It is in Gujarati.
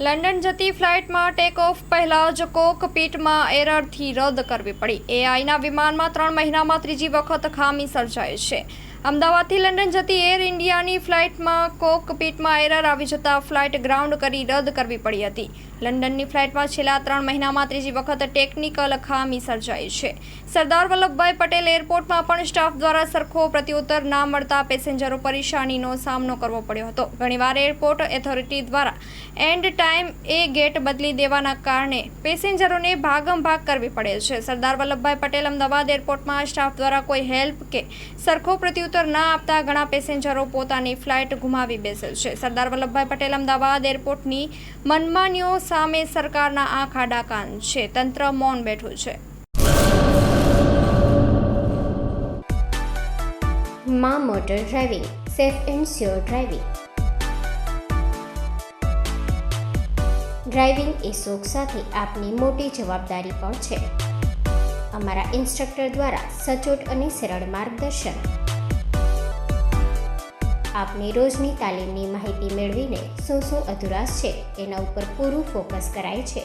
લંડન જતી ફ્લાઇટમાં ટેક ઓફ પહેલા જ કોકપિટમાં એરરથી રદ કરવી પડી. એઆઈના વિમાનમાં 3 મહિનામાં ત્રીજી વખત ખામી સર્જાઈ છે. અમદાવાદથી લંડન જતી એર ઇન્ડિયાની ફ્લાઇટમાં કોકપિટમાં એરર આવી જતાં ફ્લાઇટ ગ્રાઉન્ડ કરી રદ કરવી પડી હતી. લંડનની ફ્લાઇટમાં છેલ્લા 3 મહિનામાં ત્રીજી વખત ટેકનિકલ ખામી સર્જાઈ છે. સરદાર વલ્લભભાઈ પટેલ એરપોર્ટમાં પણ સ્ટાફ દ્વારા સરખો પ્રત્યુત્તર ના મળતા પેસેન્જરો પરેશાનીનો સામનો કરવો પડ્યો હતો. ઘણીવાર એરપોર્ટ ઓથોરિટી દ્વારા એન્ડ ટાઈમ એ ગેટ બદલી દેવાના કારણે પેસેન્જરોને ભાગમભાગ કરવી પડે છે. સરદાર વલ્લભભાઈ પટેલ અમદાવાદ એરપોર્ટમાં સ્ટાફ દ્વારા કોઈ હેલ્પ કે સરખો પ્રત્યુત્તર ના આપતા ઘણા પેસેન્જરો પોતાની ફ્લાઇટ ગુમાવી બેસે છે. સરદાર વલ્લભભાઈ પટેલ અમદાવાદ એરપોર્ટની મનમાનીઓ સામે સરકારના આંખ આડા કાન છે. તંત્ર મૌન બેઠું છે. માં motor driving, safe and sure driving. ડ્રાઇવિંગ એ શોખ સાથે આપની મોટી જવાબદારી પણ છે. અમારા ઇન્સ્ટ્રક્ટર દ્વારા સચોટ અને સરળ માર્ગદર્શન. આપની રોજની તાલીમની માહિતી મેળવીને શું અધુરાશ છે એના ઉપર પૂરું ફોકસ કરાય છે.